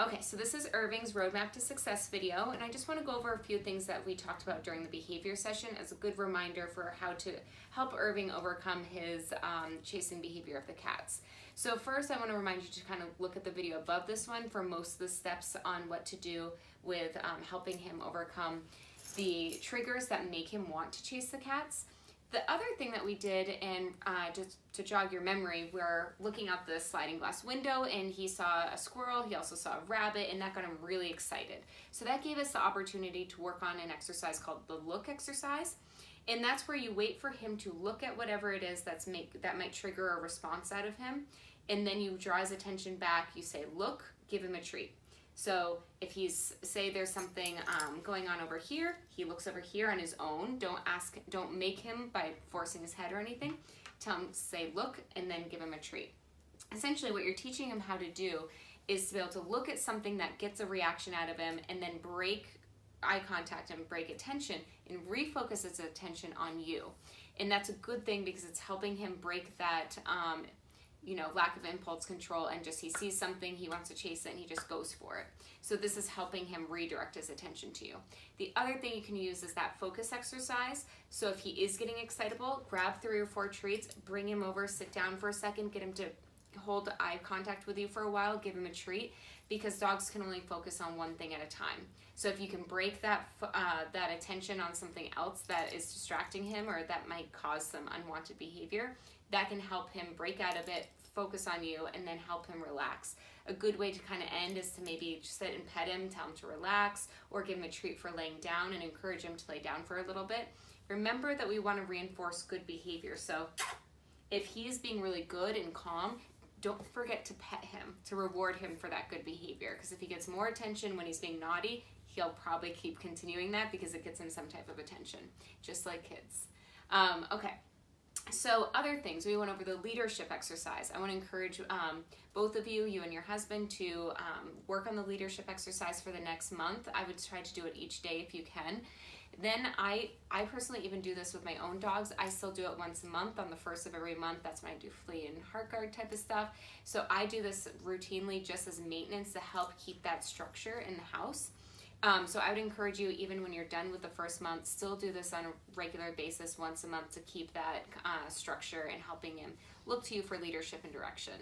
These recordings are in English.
Okay, so this is Irving's Roadmap to Success video, and I just want to go over a few things that we talked about during the behavior session as a good reminder for how to help Irving overcome his chasing behavior of the cats. So first, I want to remind you to kind of look at the video above this one for most of the steps on what to do with helping him overcome the triggers that make him want to chase the cats. The other thing that we did, and just to jog your memory, we're looking out the sliding glass window and he saw a squirrel, he also saw a rabbit, and that got him really excited. So that gave us the opportunity to work on an exercise called the look exercise. And that's where you wait for him to look at whatever it is that might trigger a response out of him. And then you draw his attention back, you say, look, give him a treat. So if say there's something going on over here, he looks over here on his own. Don't make him by forcing his head or anything. Tell him to say look and then give him a treat. Essentially what you're teaching him how to do is to be able to look at something that gets a reaction out of him and then break eye contact and break attention and refocus its attention on you. And that's a good thing because it's helping him break that lack of impulse control, and just he sees something, he wants to chase it, and he just goes for it. So this is helping him redirect his attention to you. The other thing you can use is that focus exercise. So if he is getting excitable, grab 3 or 4 treats, bring him over, sit down for a second, get him to hold eye contact with you for a while, give him a treat, because dogs can only focus on one thing at a time. So if you can break that attention on something else that is distracting him or that might cause some unwanted behavior, that can help him break out of it, focus on you, and then help him relax. A good way to kind of end is to maybe just sit and pet him, tell him to relax, or give him a treat for laying down and encourage him to lay down for a little bit. Remember that we want to reinforce good behavior. So if he's being really good and calm, don't forget to pet him, to reward him for that good behavior. Because if he gets more attention when he's being naughty, he'll probably keep continuing that because it gets him some type of attention, just like kids. Okay. So other things, we went over the leadership exercise. I want to encourage both of you and your husband to work on the leadership exercise for the next month. I would try to do it each day if you can. Then I personally even do this with my own dogs. I still do it once a month on the first of every month. That's when I do flea and heart guard type of stuff. So I do this routinely just as maintenance to help keep that structure in the house. So I would encourage you, even when you're done with the first month, still do this on a regular basis once a month to keep that structure and helping him look to you for leadership and direction.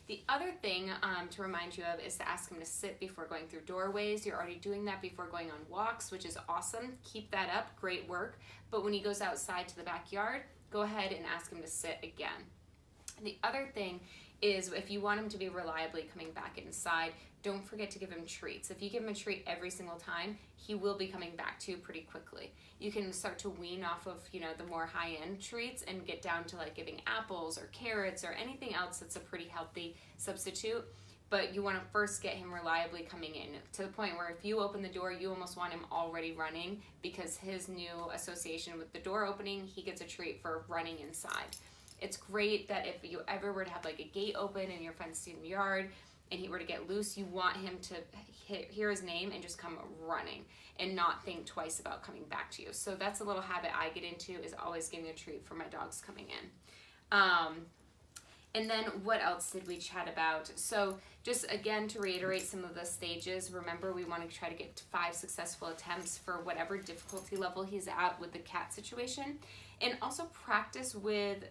The other thing to remind you of is to ask him to sit before going through doorways. You're already doing that before going on walks, which is awesome. Keep that up, great work. But when he goes outside to the backyard, go ahead and ask him to sit again. The other thing is if you want him to be reliably coming back inside, don't forget to give him treats. If you give him a treat every single time, he will be coming back to you pretty quickly. You can start to wean off of, the more high-end treats and get down to like giving apples or carrots or anything else that's a pretty healthy substitute. But you want to first get him reliably coming in to the point where if you open the door, you almost want him already running because his new association with the door opening, he gets a treat for running inside. It's great that if you ever were to have like a gate open in your fenced-in yard and he were to get loose, you want him to hear his name and just come running and not think twice about coming back to you. So that's a little habit I get into, is always giving a treat for my dogs coming in. And then what else did we chat about? So just again to reiterate some of the stages, remember we want to try to get to 5 successful attempts for whatever difficulty level he's at with the cat situation. And also practice with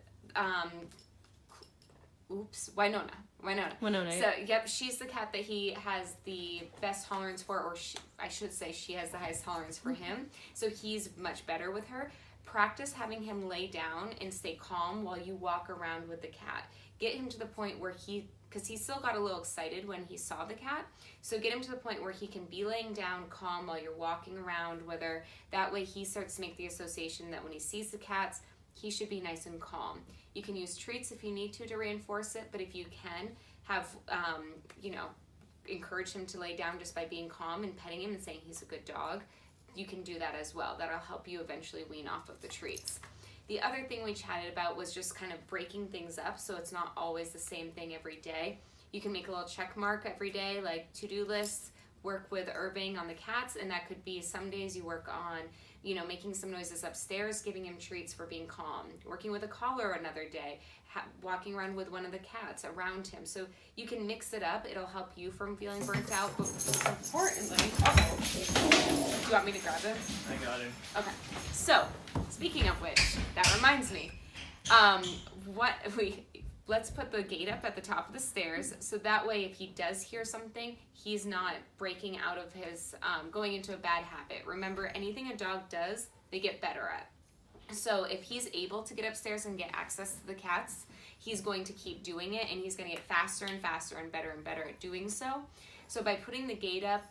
Winona. So, yep, she's the cat that he has the best tolerance for, or I should say she has the highest tolerance for him. So he's much better with her. Practice having him lay down and stay calm while you walk around with the cat. Get him to the point where because he still got a little excited when he saw the cat. So get him to the point where he can be laying down calm while you're walking around, whether that way he starts to make the association that when he sees the cats, he should be nice and calm. You can use treats if you need to reinforce it, but if you can, have, encourage him to lay down just by being calm and petting him and saying he's a good dog. You can do that as well. That'll help you eventually wean off of the treats. The other thing we chatted about was just kind of breaking things up so it's not always the same thing every day. You can make a little check mark every day, like to-do lists, work with Irving on the cats, and that could be some days you work on, making some noises upstairs, giving him treats for being calm, working with a collar another day, walking around with one of the cats around him. So you can mix it up. It'll help you from feeling burnt out, but importantly, do you want me to grab it? I got it. Okay. So, speaking of which, that reminds me, let's put the gate up at the top of the stairs, so that way if he does hear something, he's not breaking out of his, going into a bad habit. Remember, anything a dog does, they get better at. So if he's able to get upstairs and get access to the cats, he's going to keep doing it, and he's going to get faster and faster and better at doing so. So by putting the gate up,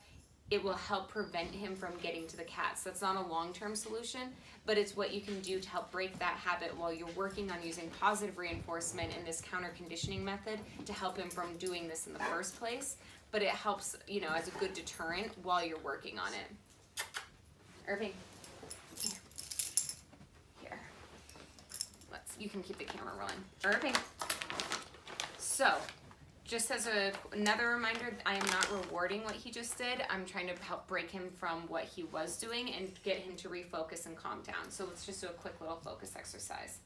it will help prevent him from getting to the cats. That's not a long-term solution, but it's what you can do to help break that habit while you're working on using positive reinforcement and this counter-conditioning method to help him from doing this in the first place. But it helps, as a good deterrent while you're working on it. Irving, here. You can keep the camera rolling. Irving. So, just as another reminder, I am not rewarding what he just did. I'm trying to help break him from what he was doing and get him to refocus and calm down. So let's just do a quick little focus exercise.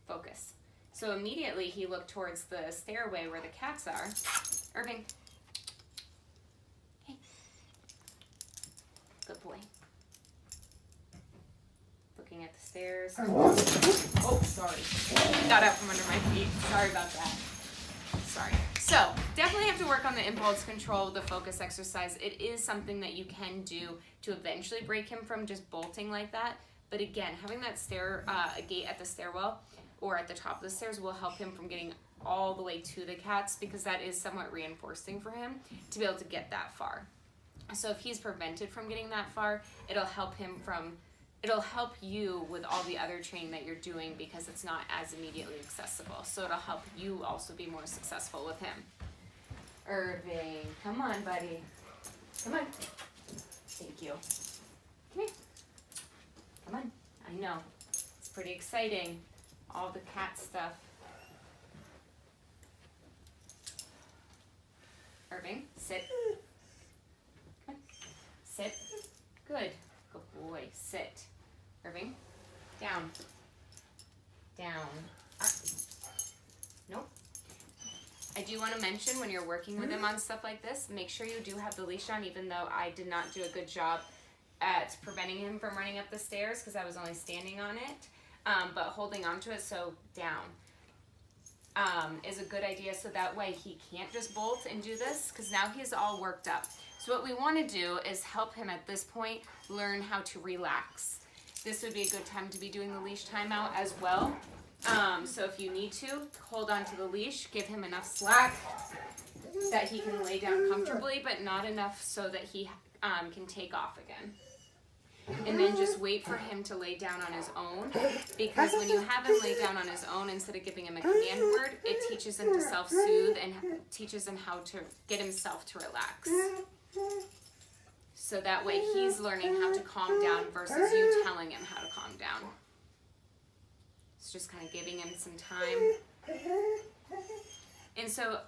Focus. So immediately he looked towards the stairway where the cats are. Irving. Hey. Good boy. Looking at the stairs. Oh, sorry. Got out from under my feet. Sorry about that. Sorry. So, definitely have to work on the impulse control, the focus exercise. It is something that you can do to eventually break him from just bolting like that. But again, having that gate at the stairwell or at the top of the stairs will help him from getting all the way to the cats, because that is somewhat reinforcing for him to be able to get that far. So if he's prevented from getting that far, it'll help you with all the other training that you're doing, because it's not as immediately accessible. So it'll help you also be more successful with him. Irving, come on, buddy. Come on. Thank you. Come here. Come on. I know. It's pretty exciting. All the cat stuff. Irving, sit. Come on. Sit. Good. Good boy. Sit. Irving, down. Down. Up. Nope. I do want to mention, when you're working with him on stuff like this, make sure you do have the leash on, even though I did not do a good job at preventing him from running up the stairs because I was only standing on it, but holding onto it, so down, is a good idea, so that way he can't just bolt and do this, because now he's all worked up. So what we want to do is help him at this point learn how to relax. This would be a good time to be doing the leash timeout as well. So if you need to, hold on to the leash, give him enough slack that he can lay down comfortably, but not enough so that he can take off again. And then just wait for him to lay down on his own, because when you have him lay down on his own, instead of giving him a command word, it teaches him to self-soothe and teaches him how to get himself to relax. So that way he's learning how to calm down versus you telling him how to calm down. It's just kind of giving him some time. And so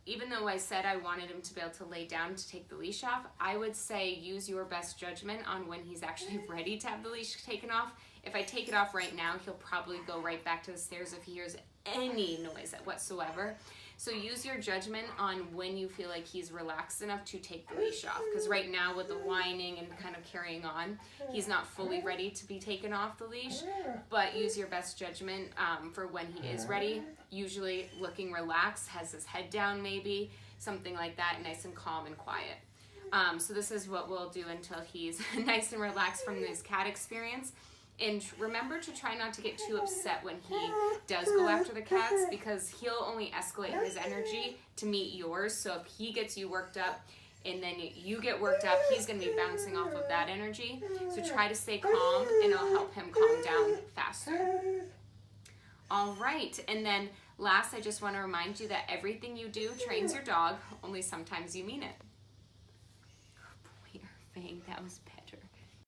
even though I said I wanted him to be able to lay down to take the leash off, I would say use your best judgment on when he's actually ready to have the leash taken off. If I take it off right now, he'll probably go right back to the stairs if he hears any noise whatsoever. So use your judgment on when you feel like he's relaxed enough to take the leash off. Because right now, with the whining and kind of carrying on, he's not fully ready to be taken off the leash. But use your best judgment for when he is ready. Usually looking relaxed, has his head down maybe, something like that, nice and calm and quiet. So this is what we'll do until he's nice and relaxed from this cat experience. And remember to try not to get too upset when he does go after the cats, because he'll only escalate his energy to meet yours. So if he gets you worked up and then you get worked up, he's going to be bouncing off of that energy. So try to stay calm, and it'll help him calm down faster. All right. And then last, I just want to remind you that everything you do trains your dog, only sometimes you mean it. Oh boy, Irving, that was bad.